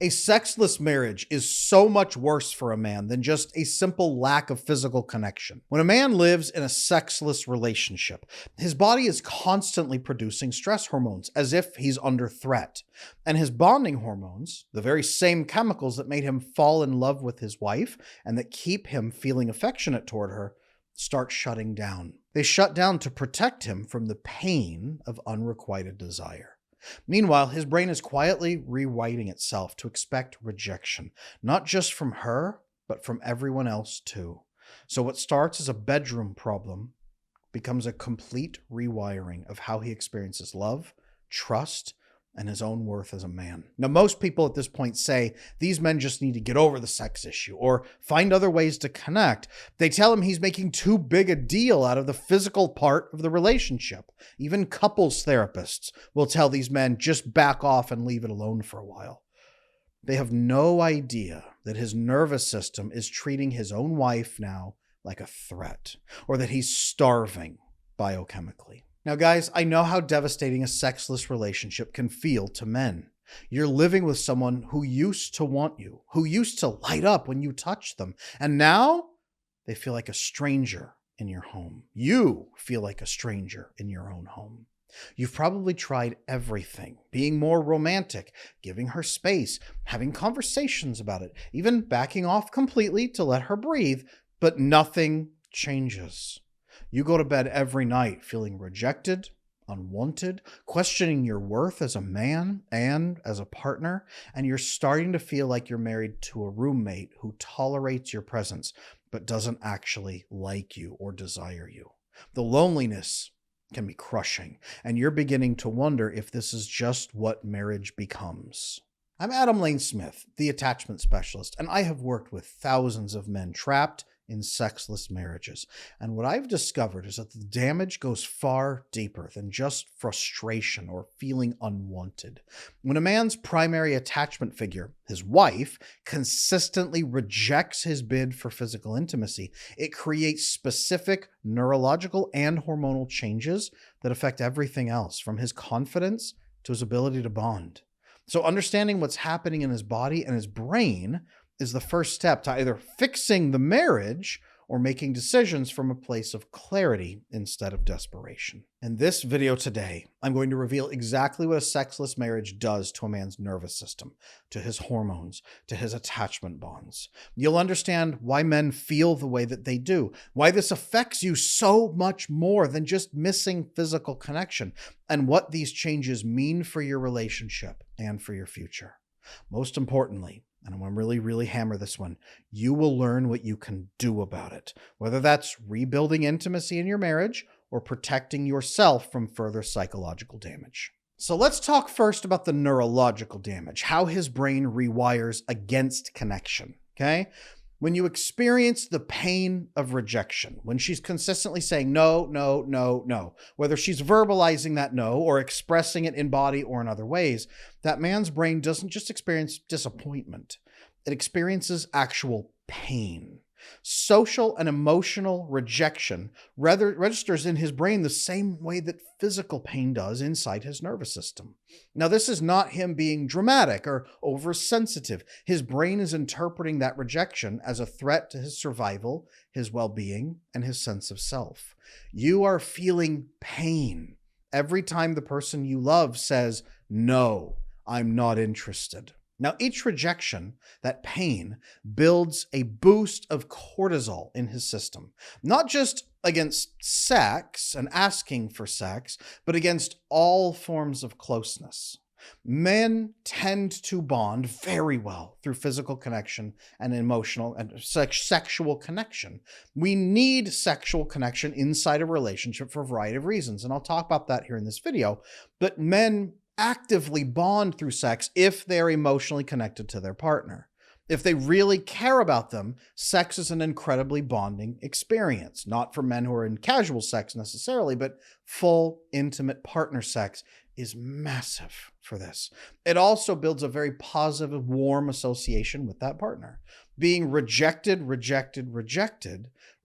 A sexless marriage is so much worse for a man than just a simple lack of physical connection. When a man lives in a sexless relationship, his body is constantly producing stress hormones as if he's under threat. And his bonding hormones, the very same chemicals that made him fall in love with his wife and that keep him feeling affectionate toward her, start shutting down. They shut down to protect him from the pain of unrequited desire. Meanwhile, his brain is quietly rewriting itself to expect rejection, not just from her, but from everyone else too. So what starts as a bedroom problem becomes a complete rewiring of how he experiences love, trust, and his own worth as a man. Now, most people at this point say these men just need to get over the sex issue or find other ways to connect. They tell him he's making too big a deal out of the physical part of the relationship. Even couples therapists will tell these men just back off and leave it alone for a while. They have no idea that his nervous system is treating his own wife now like a threat, or that he's starving biochemically. Now, guys, I know how devastating a sexless relationship can feel to men. You're living with someone who used to want you, who used to light up when you touch them, and now they feel like a stranger in your home. You feel like a stranger in your own home. You've probably tried everything, being more romantic, giving her space, having conversations about it, even backing off completely to let her breathe, but nothing changes. You go to bed every night feeling rejected, unwanted, questioning your worth as a man and as a partner, and you're starting to feel like you're married to a roommate who tolerates your presence but doesn't actually like you or desire you. The loneliness can be crushing, and you're beginning to wonder if this is just what marriage becomes. I'm Adam Lane Smith, the attachment specialist, and I have worked with thousands of men trapped in sexless marriages. And what I've discovered is that the damage goes far deeper than just frustration or feeling unwanted. When a man's primary attachment figure, his wife, consistently rejects his bid for physical intimacy, it creates specific neurological and hormonal changes that affect everything else, from his confidence to his ability to bond. So understanding what's happening in his body and his brain is the first step to either fixing the marriage or making decisions from a place of clarity instead of desperation. In this video today, I'm going to reveal exactly what a sexless marriage does to a man's nervous system, to his hormones, to his attachment bonds. You'll understand why men feel the way that they do, why this affects you so much more than just missing physical connection, and what these changes mean for your relationship and for your future. Most importantly, and I'm going to really hammer this one, you will learn what you can do about it, whether that's rebuilding intimacy in your marriage or protecting yourself from further psychological damage. So let's talk first about the neurological damage, how his brain rewires against connection, okay? When you experience the pain of rejection, when she's consistently saying no, no, no, no, whether she's verbalizing that no or expressing it in body or in other ways, that man's brain doesn't just experience disappointment. It experiences actual pain. Social and emotional rejection registers in his brain the same way that physical pain does inside his nervous system. Now, this is not him being dramatic or oversensitive. His brain is interpreting that rejection as a threat to his survival, his well-being, and his sense of self. You are feeling pain every time the person you love says, "No, I'm not interested." Now, each rejection, that pain, builds a boost of cortisol in his system, not just against sex and asking for sex, but against all forms of closeness. Men tend to bond very well through physical connection and emotional and sexual connection. We need sexual connection inside a relationship for a variety of reasons, and I'll talk about that here in this video, but men actively bond through sex if they're emotionally connected to their partner. If they really care about them, sex is an incredibly bonding experience, not for men who are in casual sex necessarily, but full, intimate partner sex is massive for this. It also builds a very positive, warm association with that partner. Being rejected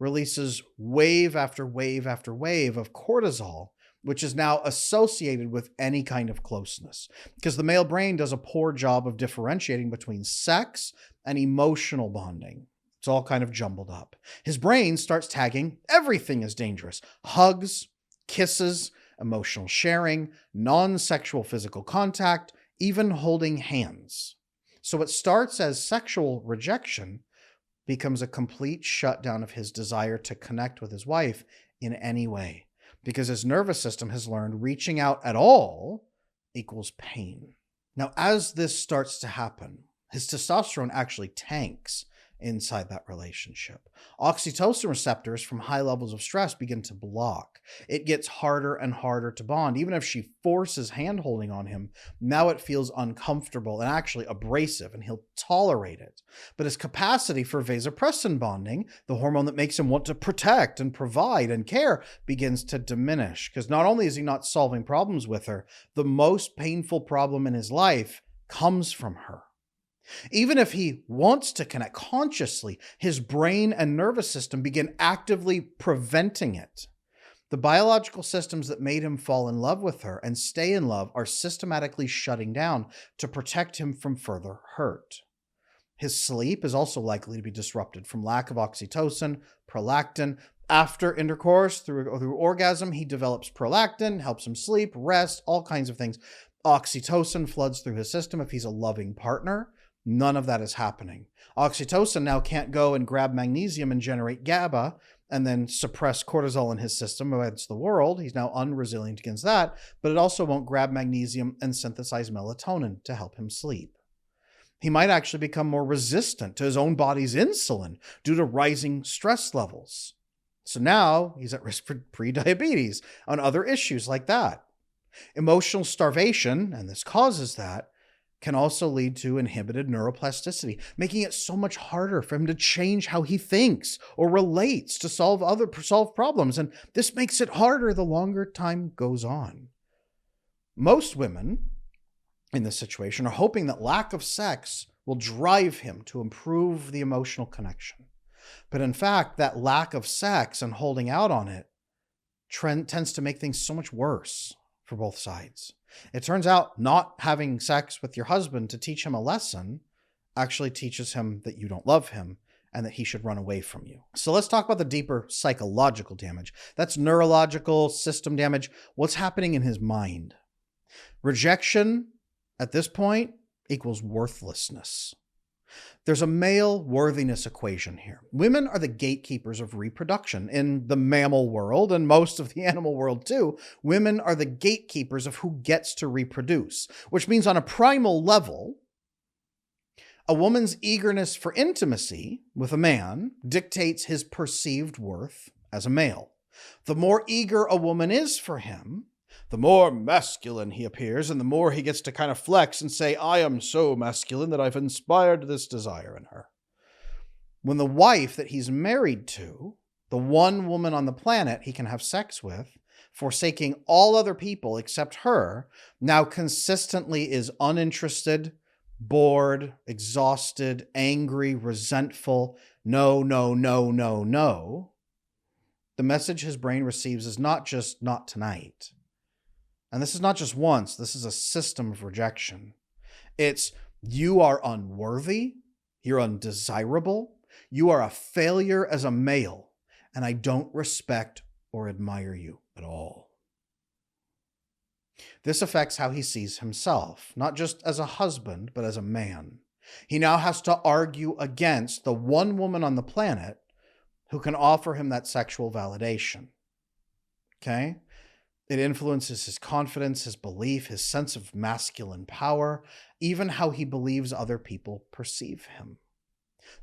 releases wave after wave after wave of cortisol which is now associated with any kind of closeness, because the male brain does a poor job of differentiating between sex and emotional bonding. It's all kind of jumbled up. His brain starts tagging everything as dangerous: hugs, kisses, emotional sharing, non-sexual physical contact, even holding hands. So what starts as sexual rejection becomes a complete shutdown of his desire to connect with his wife in any way, because his nervous system has learned reaching out at all equals pain. Now, as this starts to happen, his testosterone actually tanks inside that relationship. Oxytocin receptors from high levels of stress begin to block. It gets harder and harder to bond. Even if she forces hand-holding on him, now it feels uncomfortable and actually abrasive, and he'll tolerate it. But his capacity for vasopressin bonding, the hormone that makes him want to protect and provide and care, begins to diminish, because not only is he not solving problems with her, the most painful problem in his life comes from her. Even if he wants to connect consciously, his brain and nervous system begin actively preventing it. The biological systems that made him fall in love with her and stay in love are systematically shutting down to protect him from further hurt. His sleep is also likely to be disrupted from lack of oxytocin, prolactin. After intercourse, through orgasm, he develops prolactin, helps him sleep, rest, all kinds of things. Oxytocin floods through his system if he's a loving partner. None of that is happening. Oxytocin now can't go and grab magnesium and generate GABA and then suppress cortisol in his system against the world. He's now unresilient against that, but it also won't grab magnesium and synthesize melatonin to help him sleep. He might actually become more resistant to his own body's insulin due to rising stress levels. So now he's at risk for prediabetes and other issues like that. Emotional starvation, and this causes that, can also lead to inhibited neuroplasticity, making it so much harder for him to change how he thinks or relates to solve problems. And this makes it harder the longer time goes on. Most women in this situation are hoping that lack of sex will drive him to improve the emotional connection. But in fact, that lack of sex and holding out on it tends to make things so much worse for both sides. It turns out not having sex with your husband to teach him a lesson actually teaches him that you don't love him and that he should run away from you. So let's talk about the deeper psychological damage. That's neurological system damage. What's happening in his mind? Rejection at this point equals worthlessness. There's a male worthiness equation here. Women are the gatekeepers of reproduction in the mammal world and most of the animal world too. Women are the gatekeepers of who gets to reproduce, which means on a primal level, a woman's eagerness for intimacy with a man dictates his perceived worth as a male. The more eager a woman is for him, the more masculine he appears, and the more he gets to kind of flex and say, I am so masculine that I've inspired this desire in her. When the wife that he's married to, the one woman on the planet he can have sex with, forsaking all other people except her, now consistently is uninterested, bored, exhausted, angry, resentful, no, no, no, no, no, the message his brain receives is not just not tonight. And this is not just once, this is a system of rejection. It's you are unworthy, you're undesirable, you are a failure as a male, and I don't respect or admire you at all. This affects how he sees himself, not just as a husband, but as a man. He now has to argue against the one woman on the planet who can offer him that sexual validation. Okay? It influences his confidence, his belief, his sense of masculine power, even how he believes other people perceive him.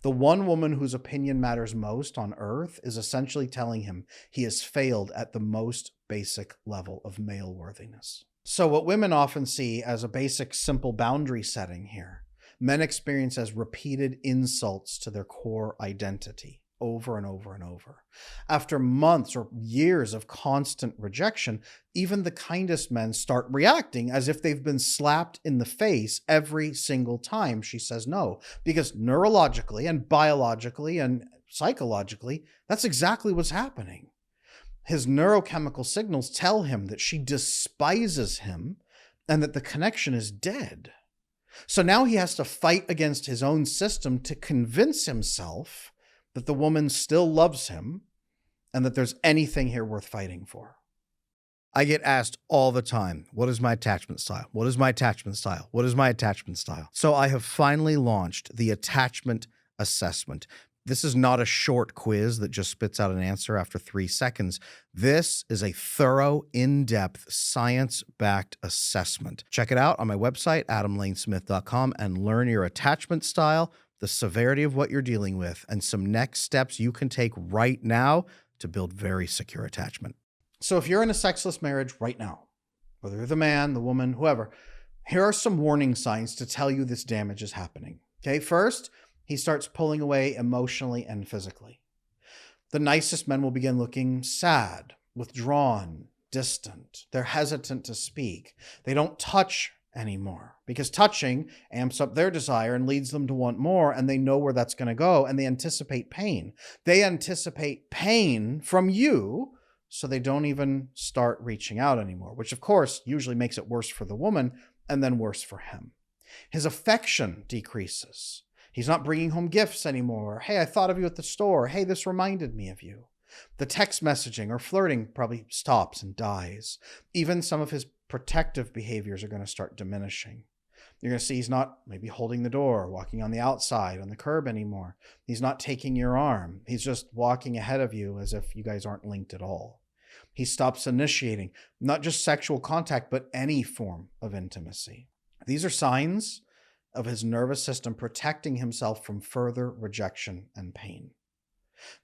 The one woman whose opinion matters most on earth is essentially telling him he has failed at the most basic level of male worthiness. So what women often see as a basic, simple boundary setting here, men experience as repeated insults to their core identity. Over and over and over. After months or years of constant rejection, even the kindest men start reacting as if they've been slapped in the face every single time she says no. Because neurologically and biologically and psychologically, that's exactly what's happening. His neurochemical signals tell him that she despises him and that the connection is dead. So now he has to fight against his own system to convince himself that the woman still loves him and that there's anything here worth fighting for. I get asked all the time, what is my attachment style? What is my attachment style? What is my attachment style? So I have finally launched the attachment assessment. This is not a short quiz that just spits out an answer after 3 seconds. This is a thorough, in-depth, science-backed assessment. Check it out on my website, adamlanesmith.com, and learn your attachment style, the severity of what you're dealing with, and some next steps you can take right now to build very secure attachment. So if you're in a sexless marriage right now, whether you're the man, the woman, whoever, here are some warning signs to tell you this damage is happening. Okay, first, he starts pulling away emotionally and physically. The nicest men will begin looking sad, withdrawn, distant. They're hesitant to speak. They don't touch anymore because touching amps up their desire and leads them to want more, and they know where that's going to go, and they anticipate pain. They anticipate pain from you, so they don't even start reaching out anymore, which of course usually makes it worse for the woman and then worse for him. His affection decreases. He's not bringing home gifts anymore. Hey, I thought of you at the store. Hey, this reminded me of you. The text messaging or flirting probably stops and dies. Even some of his protective behaviors are going to start diminishing. You're going to see he's not maybe holding the door, walking on the outside, on the curb anymore. He's not taking your arm. He's just walking ahead of you as if you guys aren't linked at all. He stops initiating, not just sexual contact, but any form of intimacy. These are signs of his nervous system protecting himself from further rejection and pain.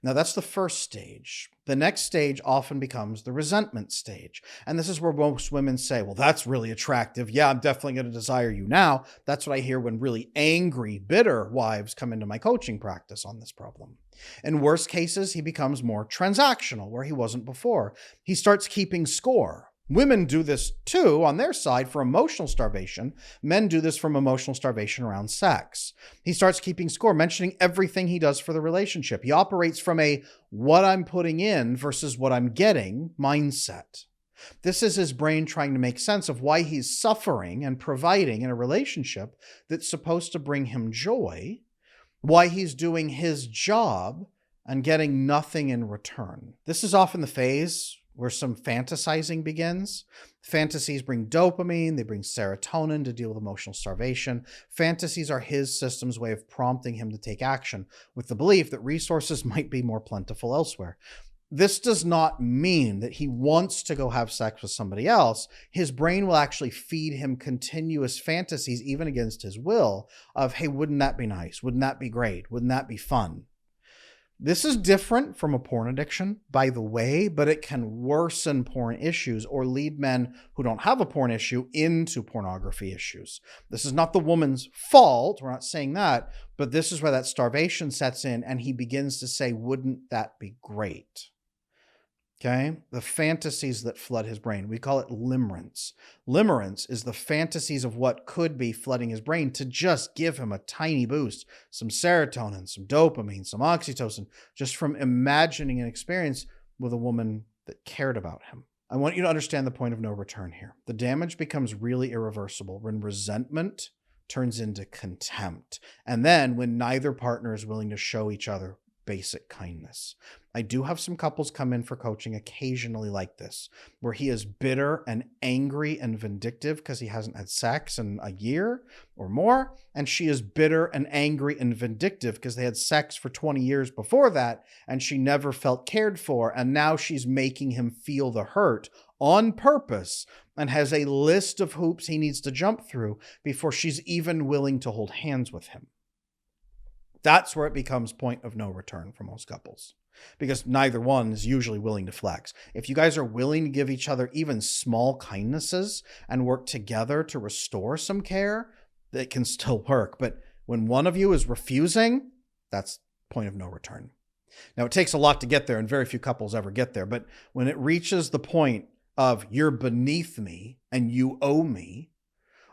Now, that's the first stage. The next stage often becomes the resentment stage. And this is where most women say, well, that's really attractive. Yeah, I'm definitely going to desire you now. That's what I hear when really angry, bitter wives come into my coaching practice on this problem. In worst cases, he becomes more transactional, where he wasn't before. He starts keeping score. Women do this too on their side for emotional starvation. Men do this from emotional starvation around sex. He starts keeping score, mentioning everything he does for the relationship. He operates from a what I'm putting in versus what I'm getting mindset. This is his brain trying to make sense of why he's suffering and providing in a relationship that's supposed to bring him joy, why he's doing his job and getting nothing in return. This is often the phase where some fantasizing begins. Fantasies bring dopamine, they bring serotonin to deal with emotional starvation. Fantasies are his system's way of prompting him to take action, with the belief that resources might be more plentiful elsewhere. This does not mean that he wants to go have sex with somebody else. His brain will actually feed him continuous fantasies, even against his will, of, hey, wouldn't that be nice? Wouldn't that be great? Wouldn't that be fun? This is different from a porn addiction, by the way, but it can worsen porn issues or lead men who don't have a porn issue into pornography issues. This is not the woman's fault. We're not saying that, but this is where that starvation sets in and he begins to say, wouldn't that be great? Okay, the fantasies that flood his brain. We call it limerence. Limerence is the fantasies of what could be flooding his brain to just give him a tiny boost, some serotonin, some dopamine, some oxytocin, just from imagining an experience with a woman that cared about him. I want you to understand the point of no return here. The damage becomes really irreversible when resentment turns into contempt, and then when neither partner is willing to show each other basic kindness. I do have some couples come in for coaching occasionally like this, where he is bitter and angry and vindictive because he hasn't had sex in a year or more, and she is bitter and angry and vindictive because they had sex for 20 years before that, and she never felt cared for, and now she's making him feel the hurt on purpose and has a list of hoops he needs to jump through before she's even willing to hold hands with him. That's where it becomes point of no return for most couples, because neither one is usually willing to flex. If you guys are willing to give each other even small kindnesses and work together to restore some care, it can still work. But when one of you is refusing, that's point of no return. Now, it takes a lot to get there, and very few couples ever get there. But when it reaches the point of you're beneath me and you owe me,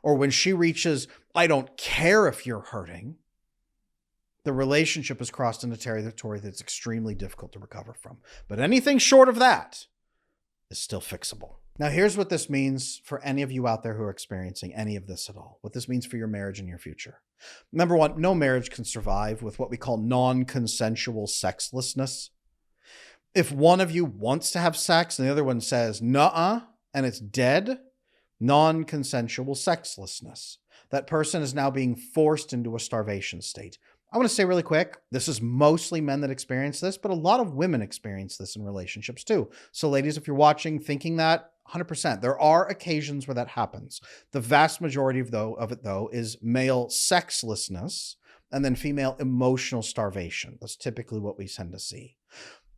or when she reaches, I don't care if you're hurting, the relationship has crossed into territory that's extremely difficult to recover from. But anything short of that, is still fixable. Now, here's what this means for any of you out there who are experiencing any of this at all, what this means for your marriage and your future. Number one, no marriage can survive with what we call non-consensual sexlessness. If one of you wants to have sex and the other one says, nuh-uh, and it's dead, non-consensual sexlessness. That person is now being forced into a starvation state. I want to say really quick, this is mostly men that experience this, but a lot of women experience this in relationships too. So ladies, if you're watching thinking that, 100%, there are occasions where that happens. The vast majority of it, though, is male sexlessness and then female emotional starvation. That's typically what we tend to see.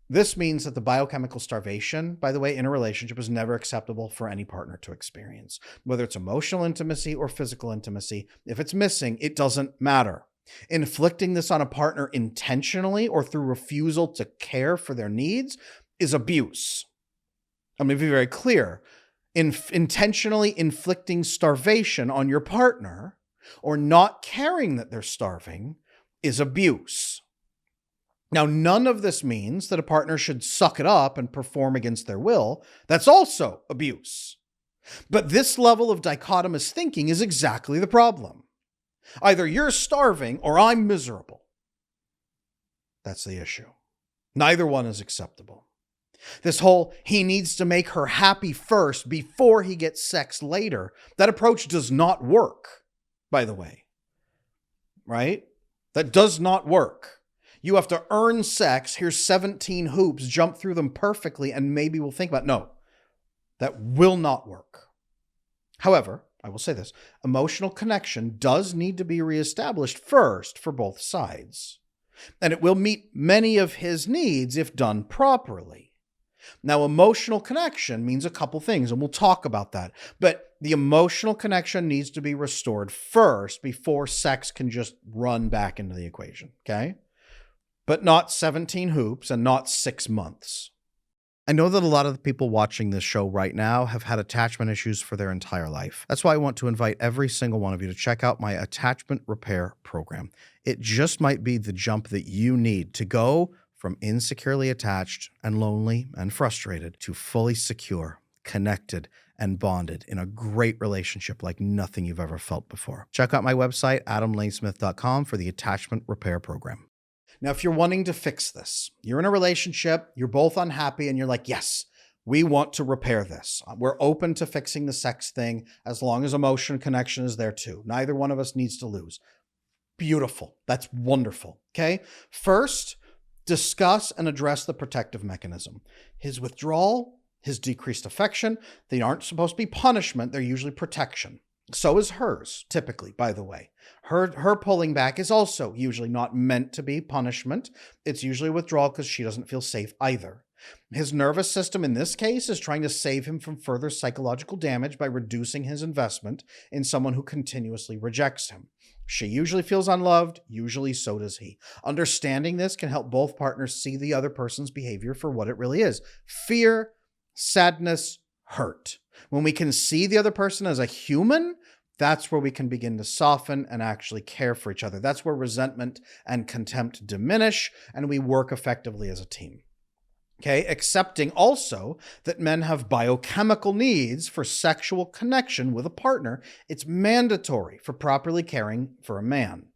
This means that the biochemical starvation, by the way, in a relationship is never acceptable for any partner to experience. Whether it's emotional intimacy or physical intimacy, if it's missing, it doesn't matter. Inflicting this on a partner intentionally or through refusal to care for their needs is abuse. I'm going to be very clear. Intentionally inflicting starvation on your partner or not caring that they're starving is abuse. Now, none of this means that a partner should suck it up and perform against their will. That's also abuse. But this level of dichotomous thinking is exactly the problem. Either you're starving or I'm miserable. That's the issue. Neither one is acceptable. This whole, he needs to make her happy first before he gets sex later, that approach does not work, by the way. Right? That does not work. You have to earn sex. Here's 17 hoops, jump through them perfectly, and maybe we'll think about it. No, that will not work. However, I will say this, emotional connection does need to be reestablished first for both sides. And it will meet many of his needs if done properly. Now, emotional connection means a couple things, and we'll talk about that. But the emotional connection needs to be restored first before sex can just run back into the equation, okay? But not 17 hoops and not 6 months. I know that a lot of the people watching this show right now have had attachment issues for their entire life. That's why I want to invite every single one of you to check out my attachment repair program. It just might be the jump that you need to go from insecurely attached and lonely and frustrated to fully secure, connected, and bonded in a great relationship like nothing you've ever felt before. Check out my website, adamlanesmith.com, for the attachment repair program. Now, if you're wanting to fix this, you're in a relationship, you're both unhappy, and you're like, yes, we want to repair this. We're open to fixing the sex thing as long as emotion connection is there too. Neither one of us needs to lose. Beautiful. That's wonderful. Okay. First, discuss and address the protective mechanism. His withdrawal, his decreased affection, they aren't supposed to be punishment. They're usually protection. So is hers, typically, by the way. Her pulling back is also usually not meant to be punishment. It's usually withdrawal because she doesn't feel safe either. His nervous system in this case is trying to save him from further psychological damage by reducing his investment in someone who continuously rejects him. She usually feels unloved, usually so does he. Understanding this can help both partners see the other person's behavior for what it really is. Fear, sadness, hurt. When we can see the other person as a human, that's where we can begin to soften and actually care for each other. That's where resentment and contempt diminish and we work effectively as a team. Okay, accepting also that men have biochemical needs for sexual connection with a partner. It's mandatory for properly caring for a man.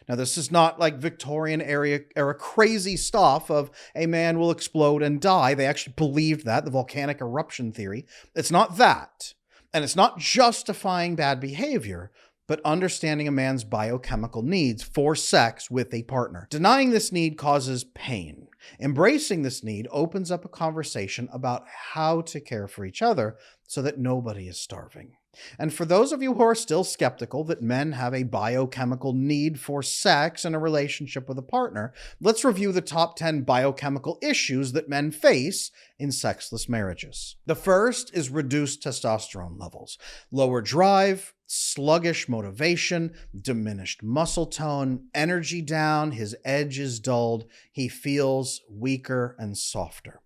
Now, this is not like Victorian era crazy stuff of a man will explode and die. They actually believed that, the volcanic eruption theory. It's not that. And it's not justifying bad behavior, but understanding a man's biochemical needs for sex with a partner. Denying this need causes pain. Embracing this need opens up a conversation about how to care for each other so that nobody is starving. And for those of you who are still skeptical that men have a biochemical need for sex in a relationship with a partner, let's review the top 10 biochemical issues that men face in sexless marriages. The first is reduced testosterone levels, lower drive, sluggish motivation, diminished muscle tone, energy down, his edge is dulled, he feels weaker and softer.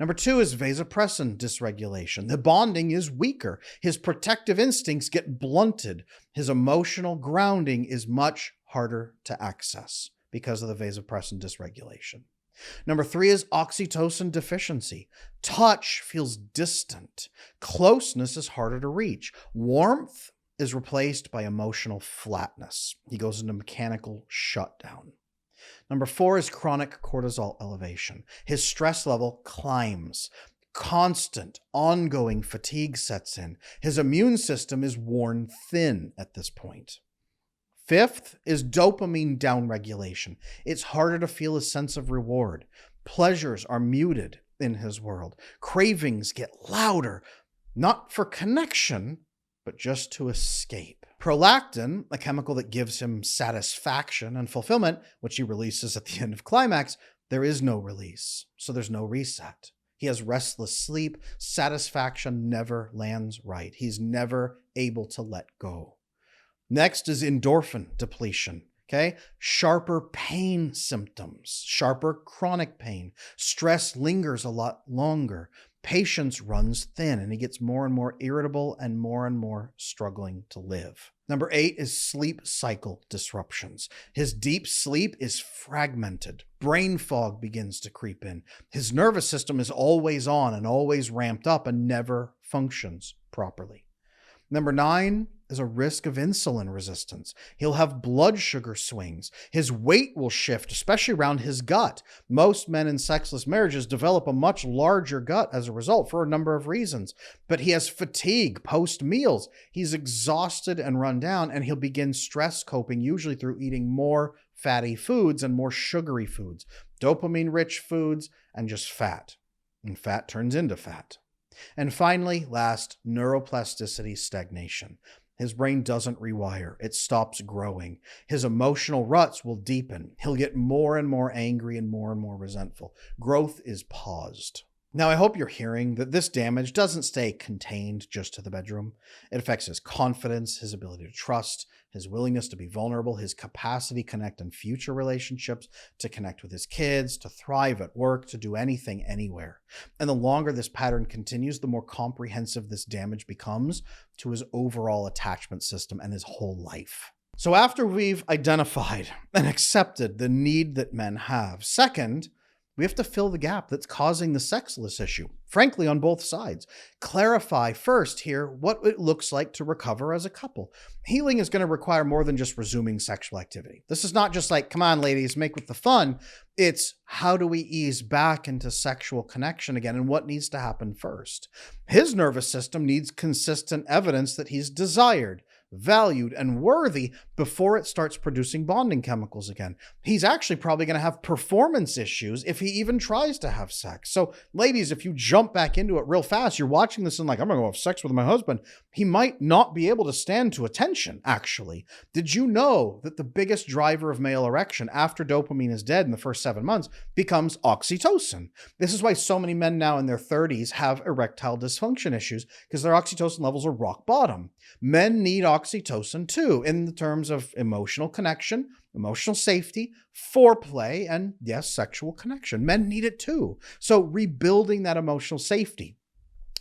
Number 2 is vasopressin dysregulation. The bonding is weaker. His protective instincts get blunted. His emotional grounding is much harder to access because of the vasopressin dysregulation. Number 3 is oxytocin deficiency. Touch feels distant. Closeness is harder to reach. Warmth is replaced by emotional flatness. He goes into mechanical shutdown. Number 4 is chronic cortisol elevation. His stress level climbs. Constant, ongoing fatigue sets in. His immune system is worn thin at this point. 5th is dopamine downregulation. It's harder to feel a sense of reward. Pleasures are muted in his world. Cravings get louder, not for connection, but just to escape. Prolactin, a chemical that gives him satisfaction and fulfillment, which he releases at the end of climax, there is no release, so there's no reset. He has restless sleep. Satisfaction never lands right. He's never able to let go. Next is endorphin depletion. Okay? Sharper pain symptoms, sharper chronic pain. Stress lingers a lot longer. Patience runs thin, and he gets more and more irritable and more struggling to live. Number 8 is sleep cycle disruptions. His deep sleep is fragmented. Brain fog begins to creep in. His nervous system is always on and always ramped up and never functions properly. Number 9 is a risk of insulin resistance. He'll have blood sugar swings. His weight will shift, especially around his gut. Most men in sexless marriages develop a much larger gut as a result for a number of reasons. But he has fatigue post-meals. He's exhausted and run down, and he'll begin stress coping, usually through eating more fatty foods and more sugary foods, dopamine-rich foods, and just fat. And fat turns into fat. And finally, last, neuroplasticity stagnation. His brain doesn't rewire. It stops growing. His emotional ruts will deepen. He'll get more and more angry and more resentful. Growth is paused. Now, I hope you're hearing that this damage doesn't stay contained just to the bedroom. It affects his confidence, his ability to trust, his willingness to be vulnerable, his capacity to connect in future relationships, to connect with his kids, to thrive at work, to do anything, anywhere. And the longer this pattern continues, the more comprehensive this damage becomes to his overall attachment system and his whole life. So after we've identified and accepted the need that men have, second, we have to fill the gap that's causing the sexless issue, frankly, on both sides. Clarify first here what it looks like to recover as a couple. Healing is going to require more than just resuming sexual activity. This is not just like, come on, ladies, make with the fun. It's how do we ease back into sexual connection again, and what needs to happen first? His nervous system needs consistent evidence that he's desired, valued, and worthy before it starts producing bonding chemicals again. He's actually probably going to have performance issues if he even tries to have sex. So ladies, if you jump back into it real fast, you're watching this and like, I'm going to go have sex with my husband. He might not be able to stand to attention, actually. Did you know that the biggest driver of male erection after dopamine is dead in the first 7 months becomes oxytocin? This is why so many men now in their 30s have erectile dysfunction issues, because their oxytocin levels are rock bottom. Men need oxytocin too, in the terms of emotional connection, emotional safety, foreplay, and yes, sexual connection. Men need it too. So rebuilding that emotional safety,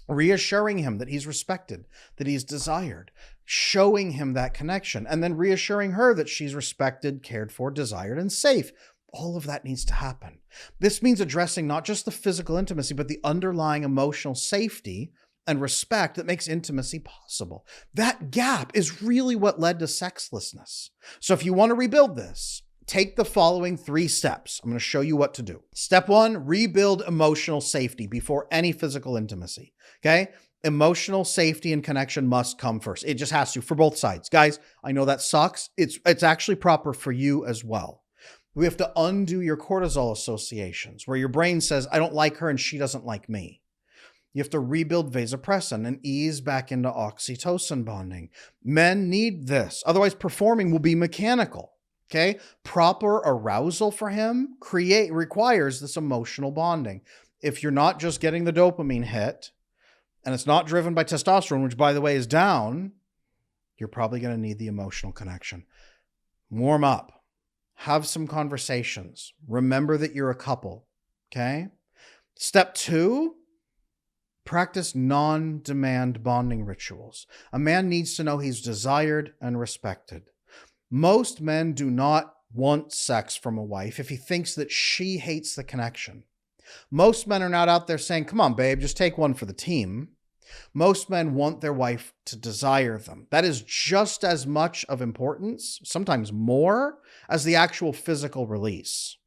reassuring him that he's respected, that he's desired, showing him that connection, and then reassuring her that she's respected, cared for, desired, and safe. All of that needs to happen. This means addressing not just the physical intimacy, but the underlying emotional safety and respect that makes intimacy possible. That gap is really what led to sexlessness. So if you want to rebuild this, take the following 3 steps. I'm going to show you what to do. Step 1, rebuild emotional safety before any physical intimacy. Okay? Emotional safety and connection must come first. It just has to, for both sides. Guys, I know that sucks. It's actually proper for you as well. We have to undo your cortisol associations where your brain says, I don't like her and she doesn't like me. You have to rebuild vasopressin and ease back into oxytocin bonding. Men need this. Otherwise, performing will be mechanical. Okay? Proper arousal for him requires this emotional bonding. If you're not just getting the dopamine hit, and it's not driven by testosterone, which by the way is down, you're probably going to need the emotional connection. Warm up. Have some conversations. Remember that you're a couple. Okay? Step 2, practice non-demand bonding rituals. A man needs to know he's desired and respected. Most men do not wants sex from a wife if he thinks that she hates the connection. Most men are not out there saying, come on, babe, just take one for the team. Most men want their wife to desire them. That is just as much of importance, sometimes more, as the actual physical release.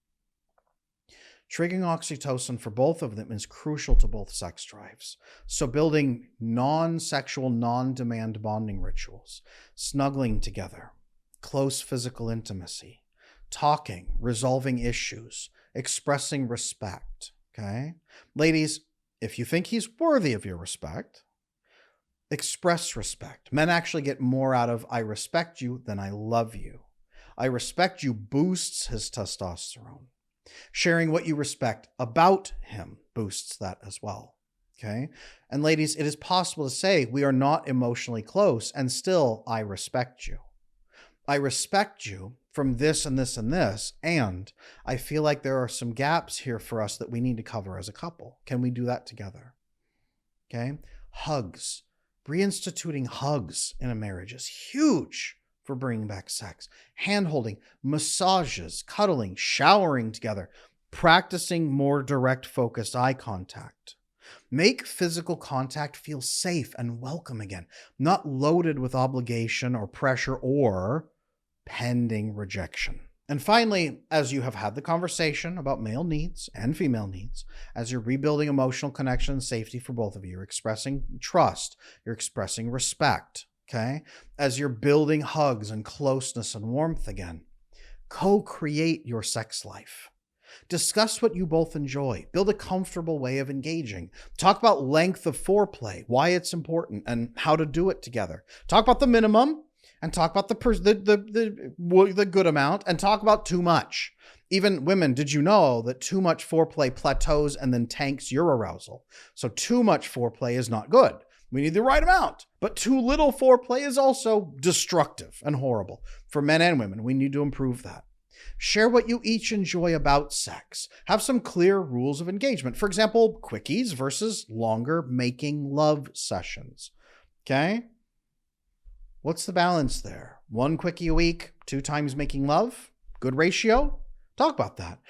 Triggering oxytocin for both of them is crucial to both sex drives. So building non-sexual, non-demand bonding rituals, snuggling together, close physical intimacy, talking, resolving issues, expressing respect, okay? Ladies, if you think he's worthy of your respect, express respect. Men actually get more out of I respect you than I love you. I respect you boosts his testosterone. Sharing what you respect about him boosts that as well. Okay. And ladies, it is possible to say we are not emotionally close and still I respect you. I respect you from this and this and this. And I feel like there are some gaps here for us that we need to cover as a couple. Can we do that together? Okay. Hugs. Reinstituting hugs in a marriage is huge for bringing back sex. Hand-holding, massages, cuddling, showering together, practicing more direct, focused eye contact. Make physical contact feel safe and welcome again, not loaded with obligation or pressure or pending rejection. And finally, as you have had the conversation about male needs and female needs, as you're rebuilding emotional connection and safety for both of you, you're expressing trust, you're expressing respect, okay? As you're building hugs and closeness and warmth again, co-create your sex life. Discuss what you both enjoy. Build a comfortable way of engaging. Talk about length of foreplay, why it's important, and how to do it together. Talk about the minimum, and talk about the good amount, and talk about too much. Even women, did you know that too much foreplay plateaus and then tanks your arousal? So too much foreplay is not good. We need the right amount, but too little foreplay is also destructive and horrible for men and women. We need to improve that. Share what you each enjoy about sex. Have some clear rules of engagement. For example, quickies versus longer making love sessions. Okay? What's the balance there? 1 quickie a week, 2 times making love? Good ratio? Talk about that.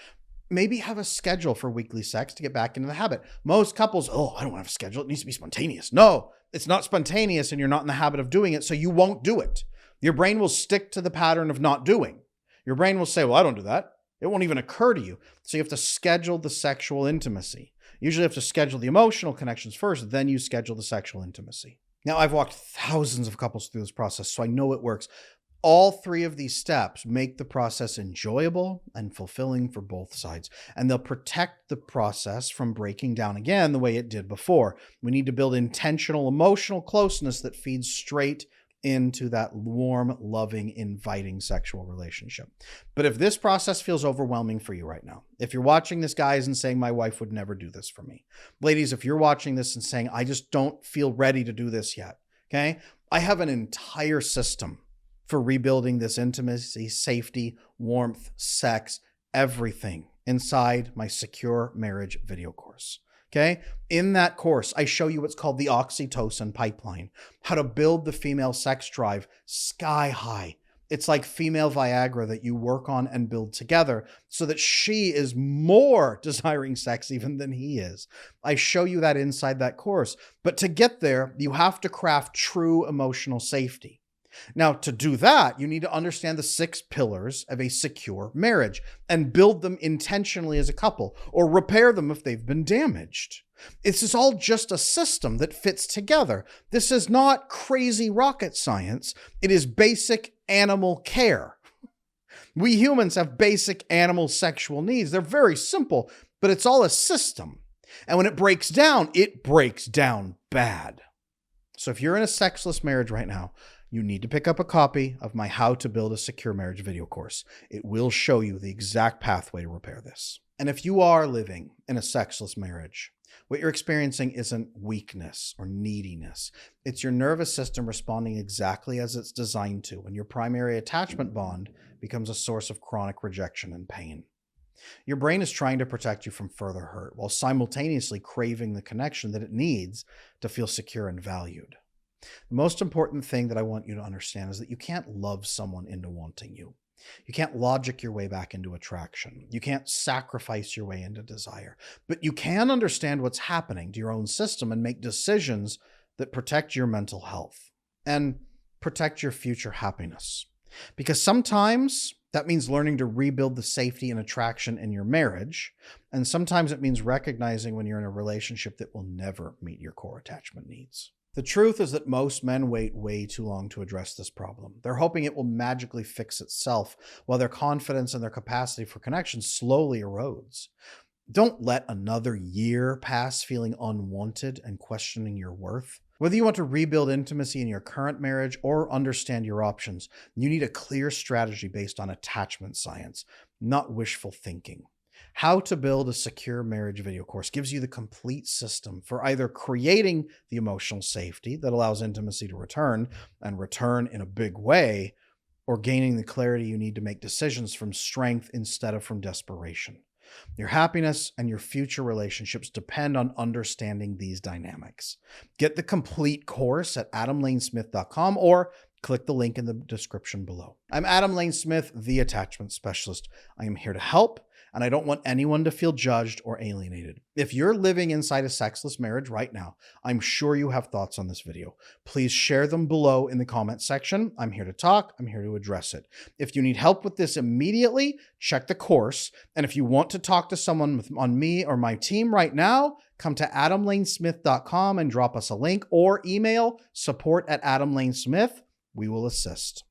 Maybe have a schedule for weekly sex to get back into the habit. Most couples, oh, I don't have a schedule. It needs to be spontaneous. No, it's not spontaneous and you're not in the habit of doing it, so you won't do it. Your brain will stick to the pattern of not doing. Your brain will say, well, I don't do that. It won't even occur to you. So you have to schedule the sexual intimacy. Usually you have to schedule the emotional connections first, then you schedule the sexual intimacy. Now, I've walked thousands of couples through this process, so I know it works. All 3 of these steps make the process enjoyable and fulfilling for both sides, and they'll protect the process from breaking down again the way it did before. We need to build intentional emotional closeness that feeds straight into that warm, loving, inviting sexual relationship. But if this process feels overwhelming for you right now, if you're watching this, guys, and saying, my wife would never do this for me. Ladies, if you're watching this and saying, I just don't feel ready to do this yet, okay? I have an entire system for rebuilding this intimacy, safety, warmth, sex, everything inside my Secure Marriage video course. Okay. In that course, I show you what's called the oxytocin pipeline, how to build the female sex drive sky high. It's like female Viagra that you work on and build together so that she is more desiring sex even than he is. I show you that inside that course. But to get there, you have to craft true emotional safety. Now, to do that, you need to understand the 6 pillars of a secure marriage and build them intentionally as a couple, or repair them if they've been damaged. This is all just a system that fits together. This is not crazy rocket science. It is basic animal care. We humans have basic animal sexual needs. They're very simple, but it's all a system. And when it breaks down bad. So if you're in a sexless marriage right now, you need to pick up a copy of my How to Build a Secure Marriage video course. It will show you the exact pathway to repair this. And if you are living in a sexless marriage, what you're experiencing isn't weakness or neediness. It's your nervous system responding exactly as it's designed to, and your primary attachment bond becomes a source of chronic rejection and pain. Your brain is trying to protect you from further hurt while simultaneously craving the connection that it needs to feel secure and valued. The most important thing that I want you to understand is that you can't love someone into wanting you. You can't logic your way back into attraction. You can't sacrifice your way into desire. But you can understand what's happening to your own system and make decisions that protect your mental health and protect your future happiness. Because sometimes that means learning to rebuild the safety and attraction in your marriage. And sometimes it means recognizing when you're in a relationship that will never meet your core attachment needs. The truth is that most men wait way too long to address this problem. They're hoping it will magically fix itself while their confidence and their capacity for connection slowly erodes. Don't let another year pass feeling unwanted and questioning your worth. Whether you want to rebuild intimacy in your current marriage or understand your options, you need a clear strategy based on attachment science, not wishful thinking. How to Build a Secure Marriage video course gives you the complete system for either creating the emotional safety that allows intimacy to return and return in a big way, or gaining the clarity you need to make decisions from strength instead of from desperation. Your happiness and your future relationships depend on understanding these dynamics. Get the complete course at adamlanesmith.com or click the link in the description below. I'm Adam Lane Smith, the attachment specialist. I am here to help, and I don't want anyone to feel judged or alienated. If you're living inside a sexless marriage right now, I'm sure you have thoughts on this video. Please share them below in the comment section. I'm here to talk. I'm here to address it. If you need help with this immediately, check the course. And if you want to talk to someone on me or my team right now, come to adamlanesmith.com and drop us a link or email support@adamlanesmith. We will assist.